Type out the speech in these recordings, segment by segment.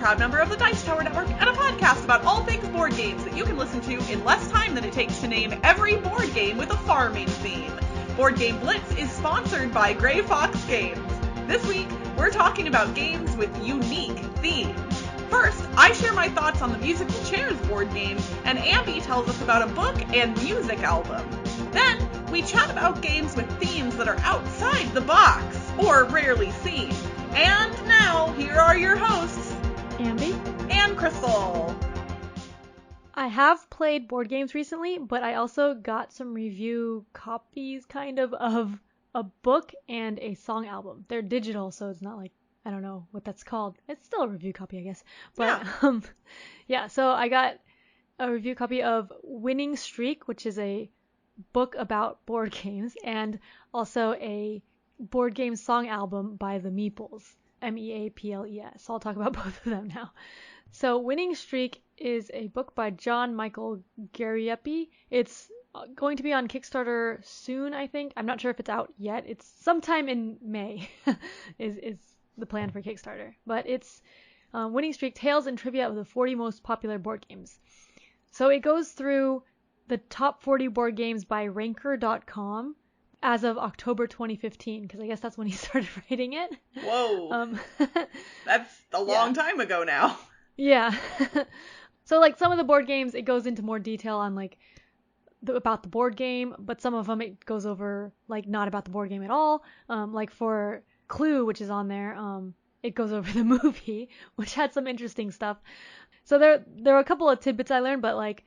proud member of the Dice Tower Network and a podcast about all things board games that you can listen to in less time than it takes to name every board game with a farming theme. Board Game Blitz is sponsored by Grey Fox Games. This week, we're talking about games with unique themes. First, I share my thoughts on the Musical Chairs board game, and Ambie tells us about a book and music album. Then, we chat about games with themes that are outside the box, or rarely seen. And now, here are your hosts, Ambie and Crystal. I have played board games recently, but I also got some review copies, kind of a book and a song album. They're digital, so it's not like, I don't know what that's called. It's still a review copy, I guess. But, yeah, so I got a review copy of Winning Streak, which is a book about board games, and also a board game song album by the Meaples, Meaples. So I'll talk about both of them now. So Winning Streak is a book by John Michael Gariepi. It's going to be on Kickstarter soon, I think. I'm not sure if it's out yet. It's sometime in May is the plan for Kickstarter. But it's Winning Streak, Tales and Trivia of the 40 Most Popular Board Games. So it goes through the top 40 board games by Ranker.com as of October 2015, because I guess that's when he started writing it. Whoa. That's a long time ago now. Yeah. So, like, some of the board games, it goes into more detail on, like, about the board game, but some of them it goes over, like, not about the board game at all. Like, for Clue, which is on there, it goes over the movie, which had some interesting stuff. So there are a couple of tidbits I learned, but, like,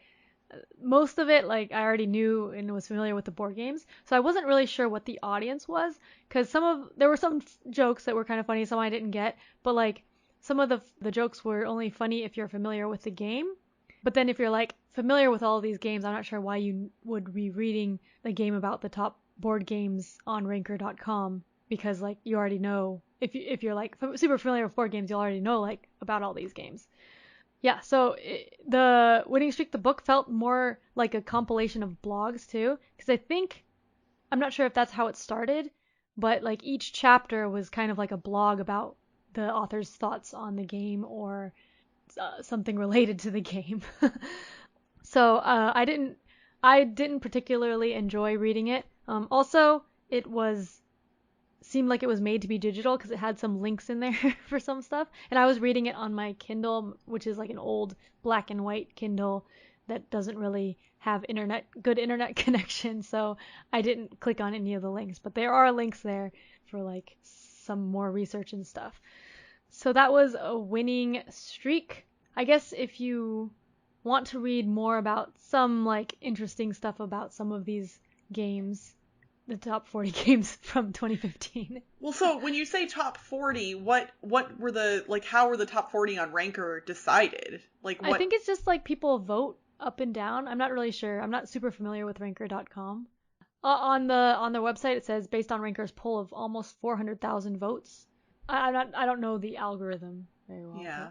most of it, like, I already knew and was familiar with the board games, so I wasn't really sure what the audience was, because there were some jokes that were kind of funny, some I didn't get, but, like, some of the jokes were only funny if you're familiar with the game, but then if you're, like, familiar with all of these games, I'm not sure why you would be reading the game about the top board games on Ranker.com, because, like, you already know, if you're, like, super familiar with board games, you'll already know, like, about all these games. Yeah, so the Winning Streak, the book, felt more like a compilation of blogs, too. Because I'm not sure if that's how it started, but, like, each chapter was kind of like a blog about the author's thoughts on the game or something related to the game. So I didn't particularly enjoy reading it. Also, it seemed like it was made to be digital because it had some links in there for some stuff. And I was reading it on my Kindle, which is like an old black and white Kindle that doesn't really have good internet connection. So I didn't click on any of the links, but there are links there for, like, some more research and stuff. So that was a Winning Streak. I guess if you want to read more about some, like, interesting stuff about some of these games, the top 40 games from 2015. Well, so when you say top 40, what were how were the top 40 on Ranker decided? Like, what? I think it's just, like, people vote up and down. I'm not really sure. I'm not super familiar with Ranker.com. On their website, it says based on Ranker's poll of almost 400,000 votes. I don't know the algorithm very well. Yeah.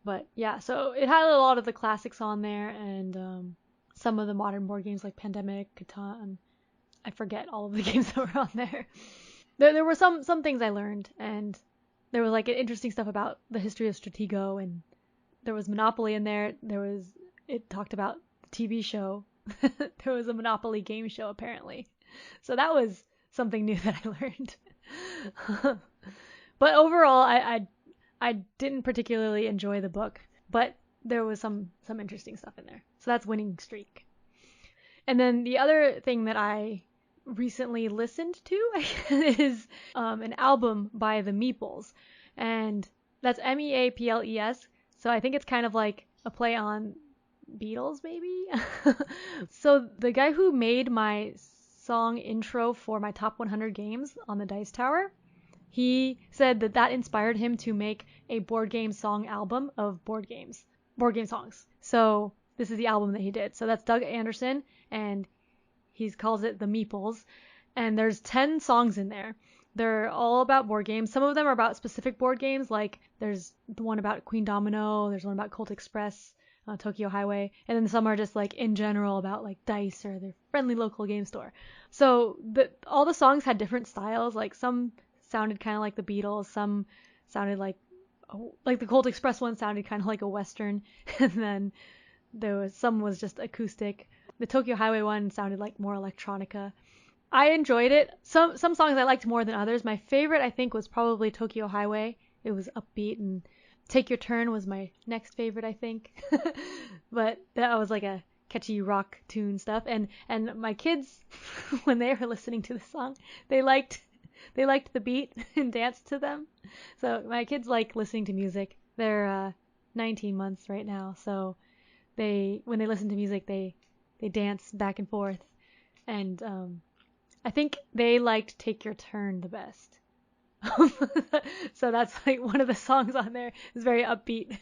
But yeah, so it had a lot of the classics on there, and some of the modern board games like Pandemic, Catan. I forget all of the games that were on there. There were some things I learned, and there was, like, interesting stuff about the history of Stratego, and there was Monopoly in there. It talked about the TV show. There was a Monopoly game show, apparently. So that was something new that I learned. But overall, I didn't particularly enjoy the book, but there was some interesting stuff in there. So that's Winning Streak. And then the other thing that I recently listened to is an album by the Meaples, and that's Meaples. So I think it's kind of like a play on Beatles, maybe. So the guy who made my song intro for my top 100 games on the Dice Tower, he said that inspired him to make a board game song album of board game songs. So this is the album that he did. So that's Doug Anderson, and he calls it the Meaples, and there's 10 songs in there. They're all about board games. Some of them are about specific board games, like there's the one about Queen Domino, there's one about Colt Express, Tokyo Highway, and then some are just, like, in general about, like, dice or their friendly local game store. So all the songs had different styles. Like, some sounded kind of like the Beatles, some sounded like like the Colt Express one sounded kind of like a Western, and then some was just acoustic. The Tokyo Highway one sounded like more electronica. I enjoyed it. Some songs I liked more than others. My favorite, I think, was probably Tokyo Highway. It was upbeat, and Take Your Turn was my next favorite, I think. But that was like a catchy rock tune stuff. And my kids, when they were listening to the song, they liked the beat and danced to them. So my kids like listening to music. They're 19 months right now, so when they listen to music, they dance back and forth. And I think they liked Take Your Turn the best. So that's like one of the songs on there is very upbeat.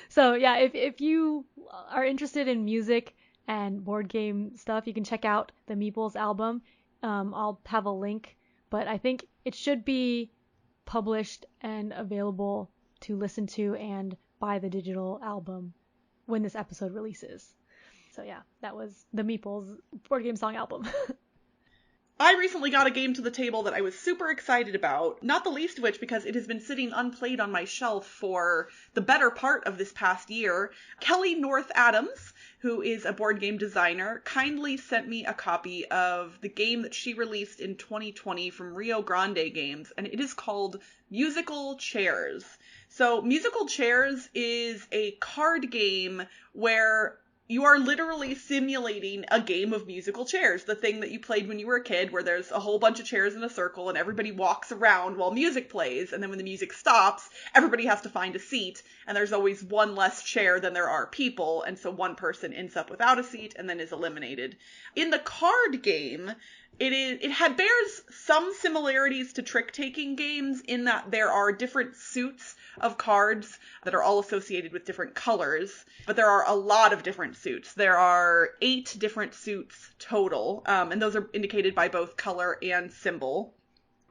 So yeah, if you are interested in music and board game stuff, you can check out the Meaples album. I'll have a link, but I think it should be published and available to listen to and buy the digital album when this episode releases. So yeah, that was the Meaples board game song album. I recently got a game to the table that I was super excited about, not the least of which because it has been sitting unplayed on my shelf for the better part of this past year. Kelly North Adams, who is a board game designer, kindly sent me a copy of the game that she released in 2020 from Rio Grande Games, and it is called Musical Chairs. So Musical Chairs is a card game where you are literally simulating a game of musical chairs, the thing that you played when you were a kid, where there's a whole bunch of chairs in a circle and everybody walks around while music plays, and then when the music stops, everybody has to find a seat, and there's always one less chair than there are people, and so one person ends up without a seat and then is eliminated. In the card game, it bears some similarities to trick-taking games in that there are different suits of cards that are all associated with different colors, but there are a lot of different suits. There are 8 different suits total, and those are indicated by both color and symbol.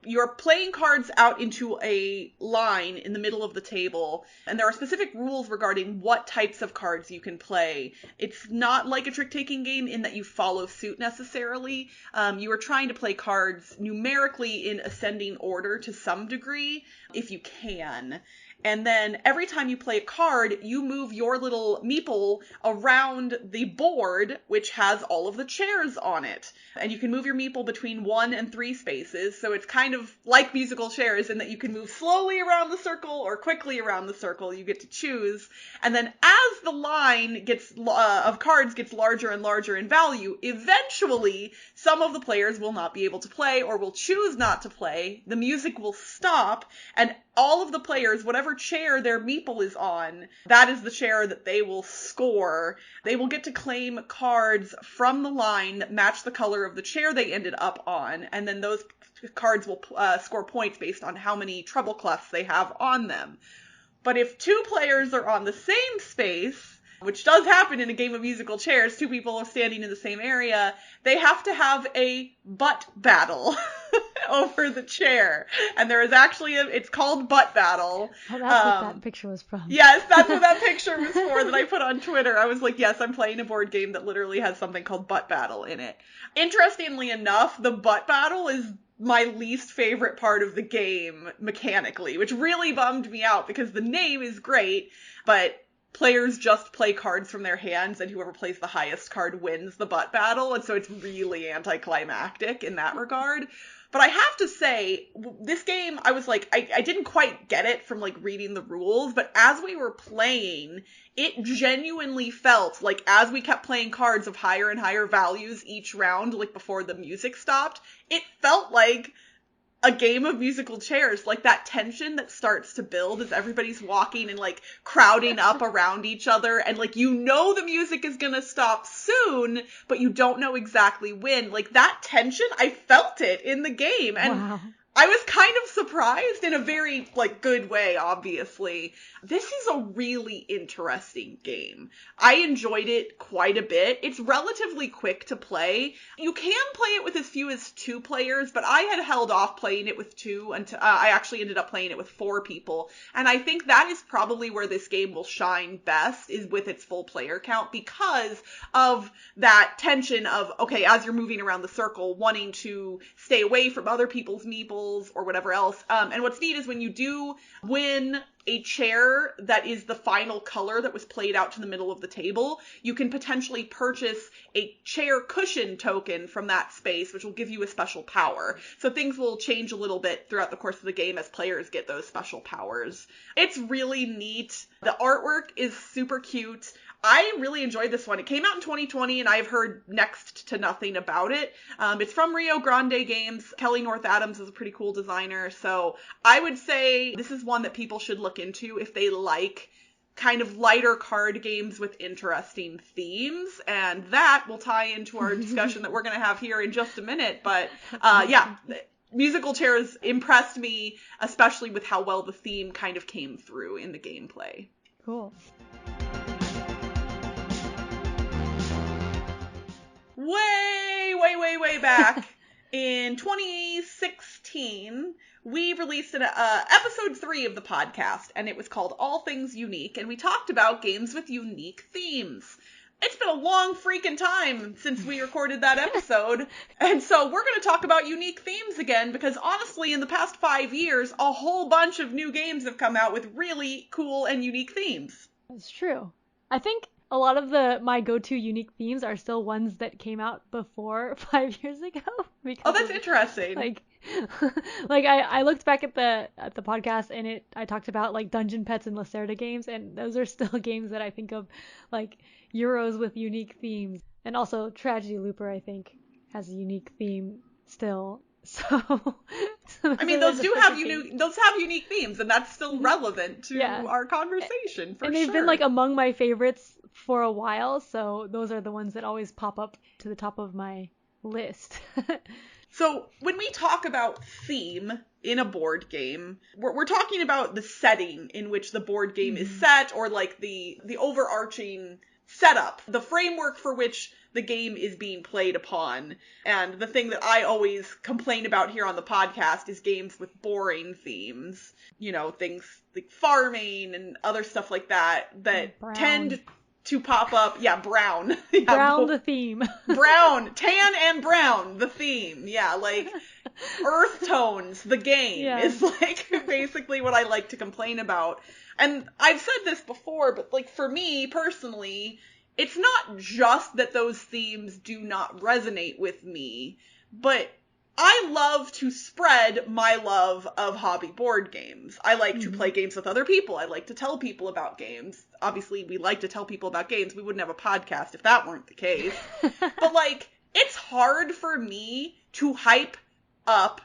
You're playing cards out into a line in the middle of the table, and there are specific rules regarding what types of cards you can play. It's not like a trick-taking game in that you follow suit necessarily. You are trying to play cards numerically in ascending order to some degree, if you can. And then every time you play a card, you move your little meeple around the board, which has all of the chairs on it. And you can move your meeple between 1 and 3 spaces. So it's kind of like musical chairs in that you can move slowly around the circle or quickly around the circle. You get to choose. And then as the line of cards gets larger and larger in value, eventually some of the players will not be able to play or will choose not to play. The music will stop, and all of the players, whatever chair their meeple is on, that is the chair that they will score. They will get to claim cards from the line that match the color of the chair they ended up on, and then those cards will score points based on how many treble clefs they have on them. But if 2 players are on the same space, which does happen in a game of musical chairs, 2 people are standing in the same area, they have to have a butt battle over the chair. And there is actually it's called Butt Battle. Oh, that's what that picture was from. Yes, that's what that picture was for that I put on Twitter. I was like, yes, I'm playing a board game that literally has something called Butt Battle in it. Interestingly enough, the Butt Battle is my least favorite part of the game mechanically, which really bummed me out because the name is great, but players just play cards from their hands, and whoever plays the highest card wins the butt battle, and so it's really anticlimactic in that regard. But I have to say, this game, I was like, I didn't quite get it from like reading the rules, but as we were playing, it genuinely felt like as we kept playing cards of higher and higher values each round, like before the music stopped, it felt like a game of musical chairs, like that tension that starts to build as everybody's walking and like crowding up around each other, and like you know the music is gonna stop soon, but you don't know exactly when. Like that tension, I felt it in the game, and wow. I was kind of surprised in a very, like, good way, obviously. This is a really interesting game. I enjoyed it quite a bit. It's relatively quick to play. You can play it with as few as 2 players, but I had held off playing it with 2 until I actually ended up playing it with 4 people. And I think that is probably where this game will shine best, is with its full player count, because of that tension of, okay, as you're moving around the circle, wanting to stay away from other people's meeples or whatever else. And what's neat is when you do win a chair that is the final color that was played out to the middle of the table, you can potentially purchase a chair cushion token from that space, which will give you a special power. So things will change a little bit throughout the course of the game as players get those special powers. It's really neat. The artwork is super cute. I really enjoyed this one. It came out in 2020, and I've heard next to nothing about it. It's from Rio Grande Games. Kelly North Adams is a pretty cool designer, so I would say this is one that people should look into if they like kind of lighter card games with interesting themes, and that will tie into our discussion that we're going to have here in just a minute. But yeah, Musical Chairs impressed me, especially with how well the theme kind of came through in the gameplay. Cool. Way back in 2016, we released episode 3 of the podcast, and it was called All Things Unique, and we talked about games with unique themes. It's been a long freaking time since we recorded that episode, and so we're going to talk about unique themes again, because honestly, in the past 5 years, a whole bunch of new games have come out with really cool and unique themes. That's true. I think a lot of my go-to unique themes are still ones that came out before 5 years ago. Oh, that's interesting. Like I looked back at the podcast, and I talked about like Dungeon Pets and Lacerda games, and those are still games that I think of like Euros with unique themes. And also Tragedy Looper, I think, has a unique theme still. So I mean, those have unique themes, and that's still relevant to our conversation, for sure. And they've been like among my favorites for a while, so those are the ones that always pop up to the top of my list. So when we talk about theme in a board game, we're talking about the setting in which the board game is set, or like the overarching setup, the framework for which the game is being played upon. And the thing that I always complain about here on the podcast is games with boring themes. You know, things like farming and other stuff like that tend to pop up. Yeah, brown. Brown the theme. Brown. Tan and brown, the theme. Yeah, like earth tones, the game is like basically what I like to complain about. And I've said this before, but like for me personally, it's not just that those themes do not resonate with me, but I love to spread my love of hobby board games. I like to play games with other people. I like to tell people about games. Obviously, we like to tell people about games. We wouldn't have a podcast if that weren't the case. But like, it's hard for me to hype up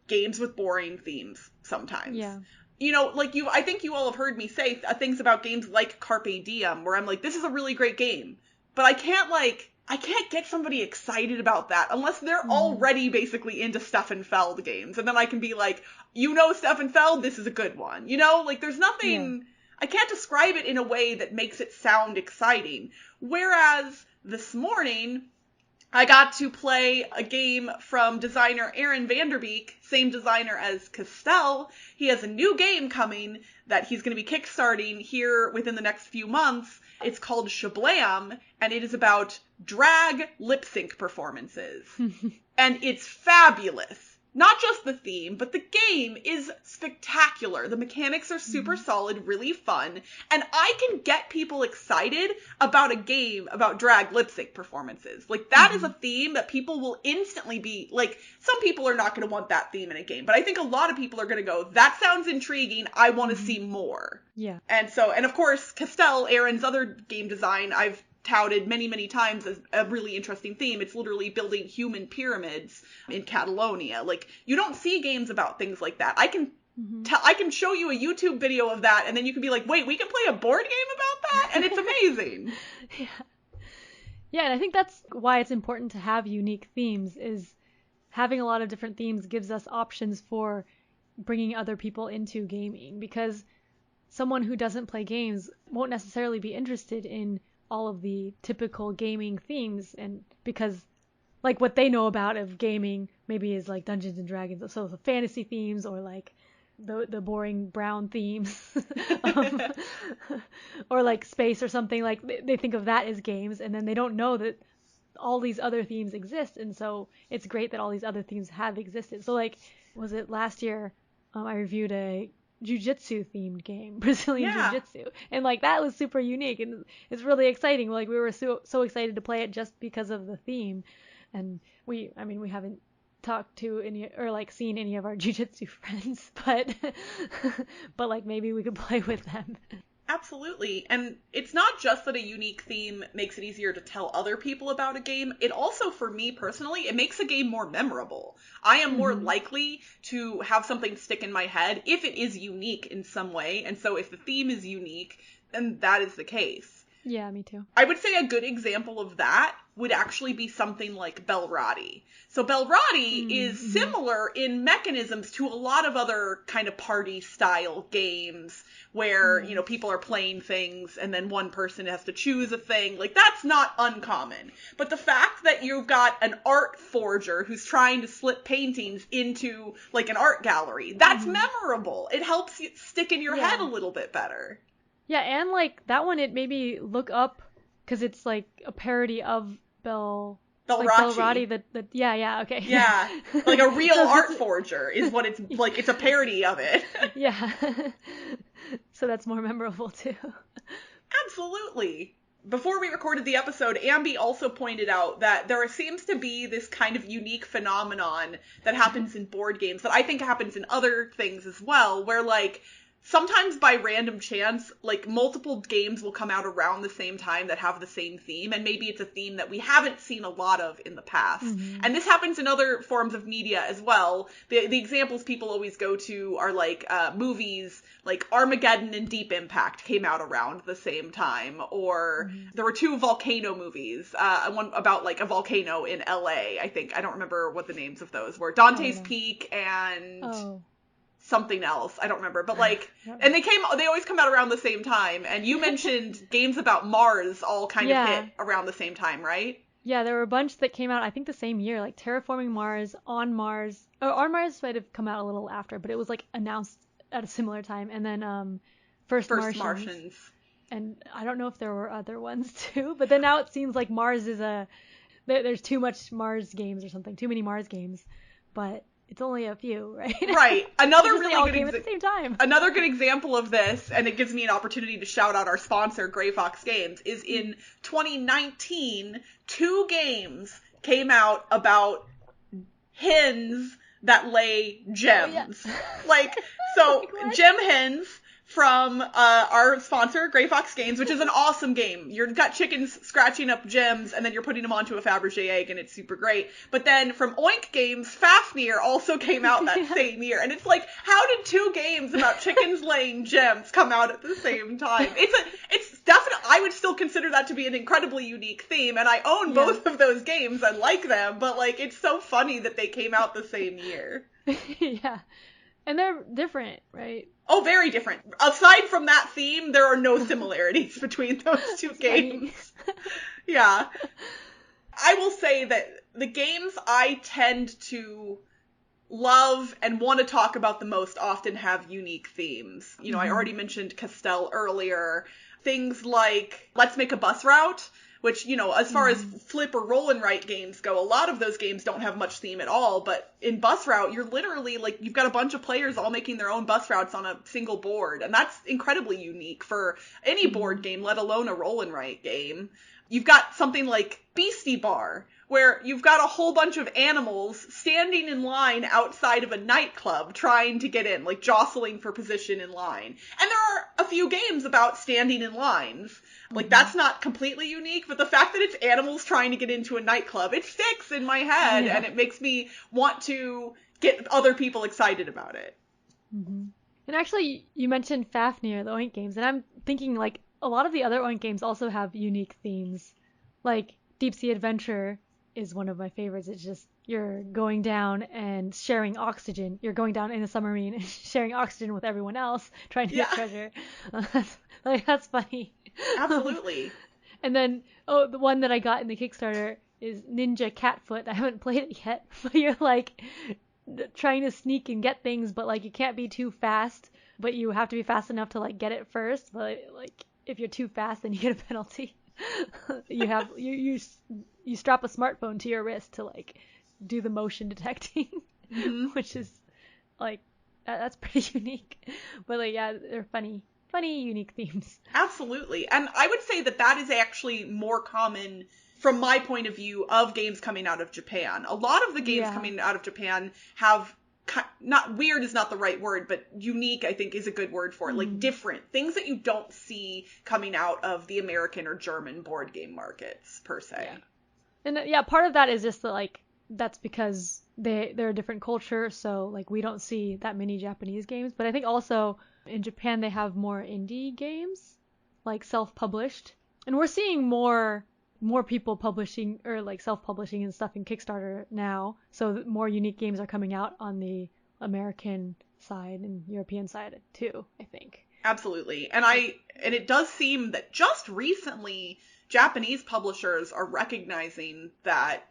games with boring themes sometimes. Yeah. You know, like I think you all have heard me say things about games like Carpe Diem, where I'm like, this is a really great game, but I can't get somebody excited about that unless they're already basically into Stefan Feld games. And then I can be like, you know Stefan Feld, this is a good one. You know, like there's nothing, I can't describe it in a way that makes it sound exciting. Whereas this morning, I got to play a game from designer Aaron Vanderbeek, same designer as Castell. He has a new game coming that he's going to be kickstarting here within the next few months. It's called Shablam, and it is about drag lip sync performances. And it's fabulous. Not just the theme, but the game is spectacular. The mechanics are super solid, really fun, and I can get people excited about a game about drag lip sync performances. Like, that is a theme that people will instantly be, like, some people are not going to want that theme in a game, but I think a lot of people are going to go, that sounds intriguing, I want to see more. Yeah. And of course, Castell, Aaron's other game design, I've touted many, many times as a really interesting theme. It's literally building human pyramids in Catalonia. Like, you don't see games about things like that. I can show you a YouTube video of that, and then you can be like, wait, we can play a board game about that? And it's amazing. Yeah, and I think that's why it's important to have unique themes, is having a lot of different themes gives us options for bringing other people into gaming, because someone who doesn't play games won't necessarily be interested in all of the typical gaming themes, and because like what they know about of gaming maybe is like Dungeons and Dragons, so the fantasy themes, or like the boring brown themes, or like space or something. Like they think of that as games, and then they don't know that all these other themes exist. And so it's great that all these other themes have existed. So like, was it last year I reviewed a jiu-jitsu themed game, Brazilian Yeah. jiu-jitsu. And like that was super unique and it's really exciting. Like we were so excited to play it just because of the theme. And we haven't talked to any or like seen any of our jiu-jitsu friends, but like maybe we could play with them. Absolutely. And it's not just that a unique theme makes it easier to tell other people about a game. It also, for me personally, it makes a game more memorable. I am more likely to have something stick in my head if it is unique in some way. And so if the theme is unique, then that is the case. Yeah, me too. I would say a good example of that would actually be something like Belratti. So Belratti is similar in mechanisms to a lot of other kind of party-style games where, you know, people are playing things and then one person has to choose a thing. Like, that's not uncommon. But the fact that you've got an art forger who's trying to slip paintings into, like, an art gallery, that's memorable. It helps you stick in your head a little bit better. Yeah, and like that one, it made me look up because it's like a parody of Belratti. Like Belratti. Okay. Yeah, like a real art forger is what it's like. It's a parody of it. Yeah. So that's more memorable too. Absolutely. Before we recorded the episode, Ambie also pointed out that there seems to be this kind of unique phenomenon that happens in board games that I think happens in other things as well, where like sometimes by random chance, like multiple games will come out around the same time that have the same theme, and maybe it's a theme that we haven't seen a lot of in the past. And this happens in other forms of media as well. The examples people always go to are like movies, like Armageddon and Deep Impact came out around the same time, or there were 2 volcano movies, one about like a volcano in LA, I think. I don't remember what the names of those were. Dante's Peak and something else. I don't remember. But like, and they always come out around the same time. And you mentioned games about Mars all kind of hit around the same time, right? Yeah, there were a bunch that came out, I think the same year, like Terraforming Mars, On Mars. Oh, On Mars might have come out a little after, but it was like announced at a similar time. And then First Martians. And I don't know if there were other ones too, but then now it seems like Mars is there's too much Mars games or something, too many Mars games. But it's only a few, right? Right. Another really all came at the same time. Another good example of this, and it gives me an opportunity to shout out our sponsor, Gray Fox Games, is in 2019, 2 games came out about hens that lay gems. Like, so gem hens from our sponsor, Gray Fox Games, which is an awesome game. You've got chickens scratching up gems, and then you're putting them onto a Fabergé egg, and it's super great. But then from Oink Games, Fafnir also came out that same year. And it's like, how did 2 games about chickens laying gems come out at the same time? It's definitely, I would still consider that to be an incredibly unique theme, and I own both of those games and like them, but like, it's so funny that they came out the same year. Yeah. And they're different, right? Oh, very different. Aside from that theme, there are no similarities between those 2 games. Yeah. I will say that the games I tend to love and want to talk about the most often have unique themes. You know, I already mentioned Castell earlier. Things like Let's Make a Bus Route, which, you know, as far as flip or roll and write games go, a lot of those games don't have much theme at all. But in Bus Route, you're literally like, you've got a bunch of players all making their own bus routes on a single board. And that's incredibly unique for any board game, let alone a roll and write game. You've got something like Beasty Bar, where you've got a whole bunch of animals standing in line outside of a nightclub trying to get in, like jostling for position in line. And there are a few games about standing in lines. Like, that's not completely unique, but the fact that it's animals trying to get into a nightclub, it sticks in my head, and it makes me want to get other people excited about it. And actually, you mentioned Fafnir, the Oink games, and I'm thinking, like, a lot of the other Oink games also have unique themes. Like, Deep Sea Adventure is one of my favorites. It's just, you're going down and sharing oxygen. You're going down in a submarine and sharing oxygen with everyone else, trying to get treasure. That's funny. Absolutely. And then, the one that I got in the Kickstarter is Ninja Catfoot. I haven't played it yet, but you're like trying to sneak and get things, but like you can't be too fast, but you have to be fast enough to like get it first. But like if you're too fast, then you get a penalty. You strap a smartphone to your wrist to like do the motion detecting, which is like That's pretty unique. But like, yeah, they're funny, unique themes. Absolutely. And I would say that is actually more common from my point of view of games coming out of Japan. A lot of the games coming out of Japan have, not weird is not the right word, but unique, I think, is a good word for it. Like different things that you don't see coming out of the American or German board game markets per se. Yeah. And yeah, part of that is just that, like, that's because they're a different culture, so like we don't see that many Japanese games. But I think also in Japan they have more indie games, like self-published, and we're seeing more people publishing or like self-publishing and stuff in Kickstarter now. So more unique games are coming out on the American side and European side too, I think. Absolutely. And it does seem that just recently Japanese publishers are recognizing that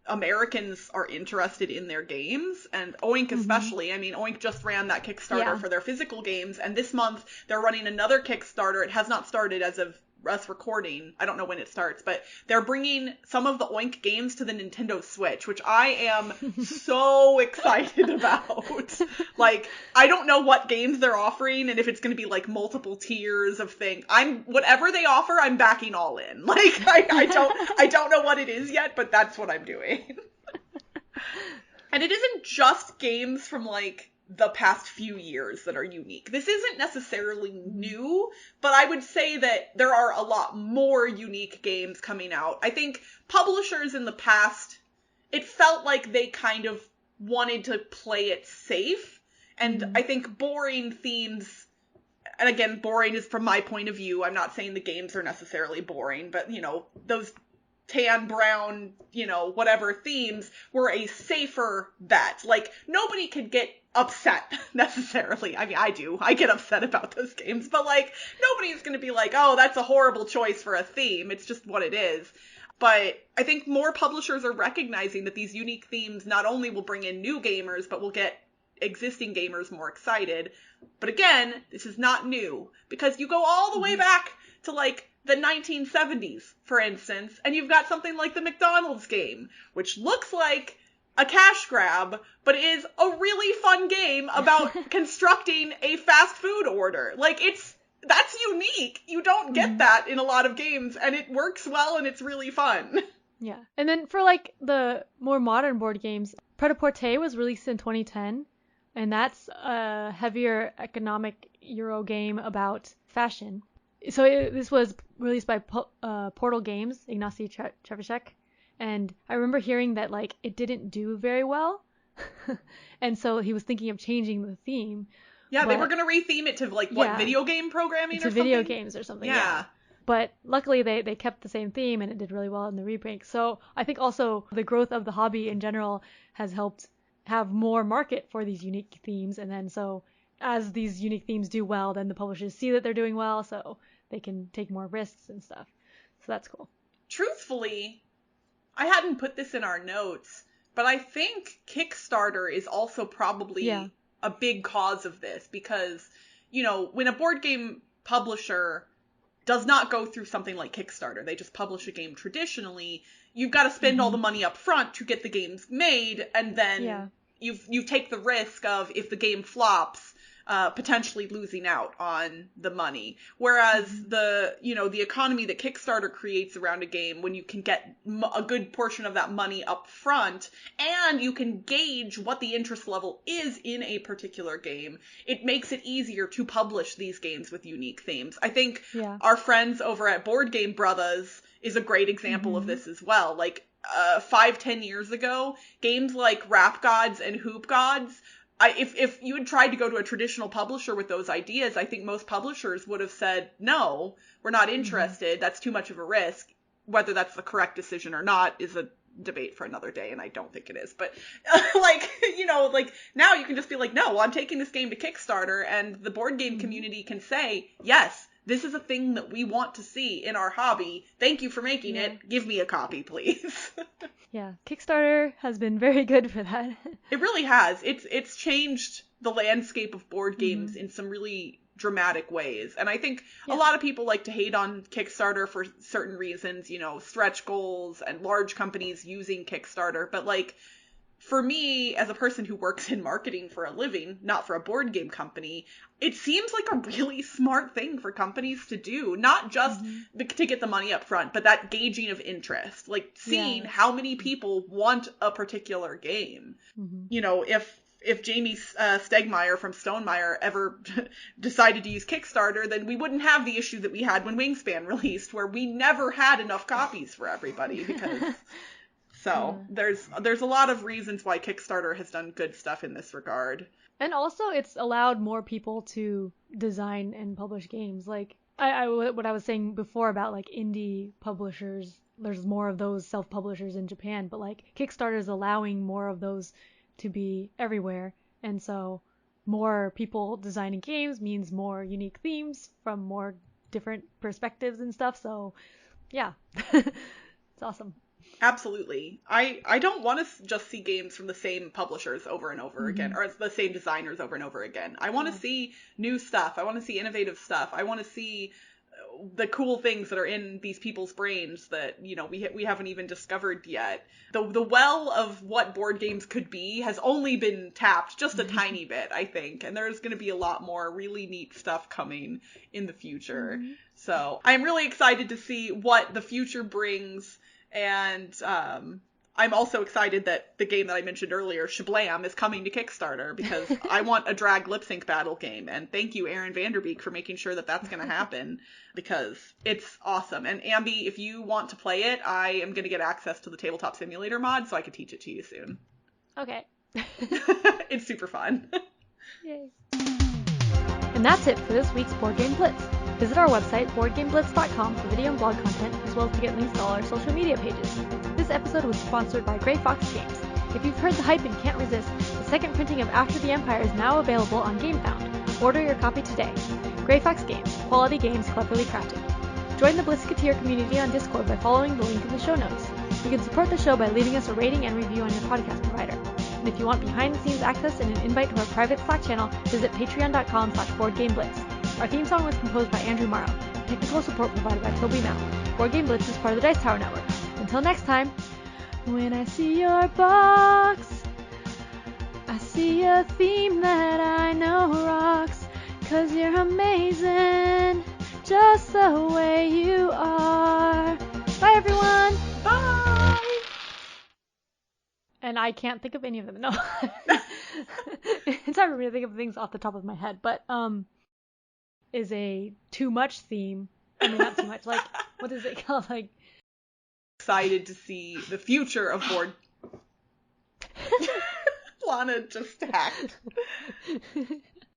Americans are interested in their games, and Oink especially. I mean, Oink just ran that Kickstarter for their physical games, and this month they're running another Kickstarter. It has not started as of us recording. I don't know when it starts, but they're bringing some of the Oink games to the Nintendo Switch, which I am so excited about. Like, I don't know what games they're offering and if it's going to be like multiple tiers of things. Whatever they offer, I'm backing all in. Like, I don't know what it is yet, but that's what I'm doing. And it isn't just games from like the past few years that are unique. This isn't necessarily new, but I would say that there are a lot more unique games coming out. I think publishers in the past, it felt like they kind of wanted to play it safe. And I think boring themes, and again, boring is from my point of view. I'm not saying the games are necessarily boring, but you know, those tan, brown, you know, whatever themes were a safer bet. Like, nobody could get upset necessarily. I mean, I do. I get upset about those games, but like, nobody's going to be like, oh, that's a horrible choice for a theme. It's just what it is. But I think more publishers are recognizing that these unique themes not only will bring in new gamers, but will get existing gamers more excited. But again, this is not new, because you go all the way back to like the 1970s, for instance, and you've got something like the McDonald's game, which looks like a cash grab, but is a really fun game about constructing a fast food order. Like, that's unique. You don't get that in a lot of games, and it works well, and it's really fun. Yeah. And then for like the more modern board games, Pret-a-Porter was released in 2010, and that's a heavier economic Euro game about fashion. So this was released by Portal Games, Ignacy Trzewiczek, and I remember hearing that like it didn't do very well, and so he was thinking of changing the theme. Yeah, they were gonna retheme it to like video game programming or something? To video games or something. Yeah. But luckily they kept the same theme and it did really well in the remake. So I think also the growth of the hobby in general has helped have more market for these unique themes, and then so as these unique themes do well, then the publishers see that they're doing well, so they can take more risks and stuff. So that's cool. Truthfully, I hadn't put this in our notes, but I think Kickstarter is also probably a big cause of this, because, you know, when a board game publisher does not go through something like Kickstarter, they just publish a game traditionally, you've got to spend all the money up front to get the games made, and then you take the risk of, if the game flops, potentially losing out on the money. Whereas the economy that Kickstarter creates around a game, when you can get a good portion of that money up front, and you can gauge what the interest level is in a particular game, it makes it easier to publish these games with unique themes. I think our friends over at Board Game Brothers is a great example of this as well. Like, 5-10 years ago, games like Rap Gods and Hoop Gods, if you had tried to go to a traditional publisher with those ideas, I think most publishers would have said, no, we're not interested. That's too much of a risk. Whether that's the correct decision or not is a debate for another day, and I don't think it is. But, now you can just be like, no, I'm taking this game to Kickstarter, and the board game community can say, yes, this is a thing that we want to see in our hobby. Thank you for making it. Give me a copy, please. Yeah, Kickstarter has been very good for that. It really has. It's changed the landscape of board games in some really dramatic ways. And I think a lot of people like to hate on Kickstarter for certain reasons, you know, stretch goals and large companies using Kickstarter. But like, for me, as a person who works in marketing for a living, not for a board game company, it seems like a really smart thing for companies to do. Not just to get the money up front, but that gauging of interest. Like, seeing how many people want a particular game. You know, if Jamie Stegmaier from Stonemaier ever decided to use Kickstarter, then we wouldn't have the issue that we had when Wingspan released, where we never had enough copies for everybody, because... So there's a lot of reasons why Kickstarter has done good stuff in this regard. And also it's allowed more people to design and publish games. Like what I was saying before about like indie publishers, there's more of those self-publishers in Japan, but like Kickstarter is allowing more of those to be everywhere. And so more people designing games means more unique themes from more different perspectives and stuff. So yeah, it's awesome. Absolutely. I don't want to just see games from the same publishers over and over again, or the same designers over and over again. I want to see new stuff. I want to see innovative stuff. I want to see the cool things that are in these people's brains that, you know, we haven't even discovered yet. The well of what board games could be has only been tapped just a tiny bit, I think. And there's going to be a lot more really neat stuff coming in the future. So I'm really excited to see what the future brings. And I'm also excited that the game that I mentioned earlier, Shablam, is coming to Kickstarter, because I want a drag lip sync battle game. And thank you, Aaron Vanderbeek, for making sure that that's going to happen, because it's awesome. And Ambie, if you want to play it, I am going to get access to the Tabletop Simulator mod, so I can teach it to you soon. Okay. It's super fun. Yay. And that's it for this week's Board Game Blitz. Visit our website, boardgameblitz.com, for video and blog content, as well as to get links to all our social media pages. This episode was sponsored by Grey Fox Games. If you've heard the hype and can't resist, the second printing of After the Empire is now available on GameFound. Order your copy today. Grey Fox Games, quality games cleverly crafted. Join the Blitzketeer community on Discord by following the link in the show notes. You can support the show by leaving us a rating and review on your podcast provider. And if you want behind-the-scenes access and an invite to our private Slack channel, visit patreon.com/boardgameblitz. Our theme song was composed by Andrew Morrow. Technical support provided by Toby Mel. Board Game Blitz is part of the Dice Tower Network. Until next time, when I see your box, I see a theme that I know rocks. 'Cause you're amazing, just the way you are. Bye, everyone. Bye! And I can't think of any of them. No. It's hard for me to think of things off the top of my head, but is a too much theme. I mean, not too much. Like, what is it called? Like, excited to see the future of board. Lana just hacked.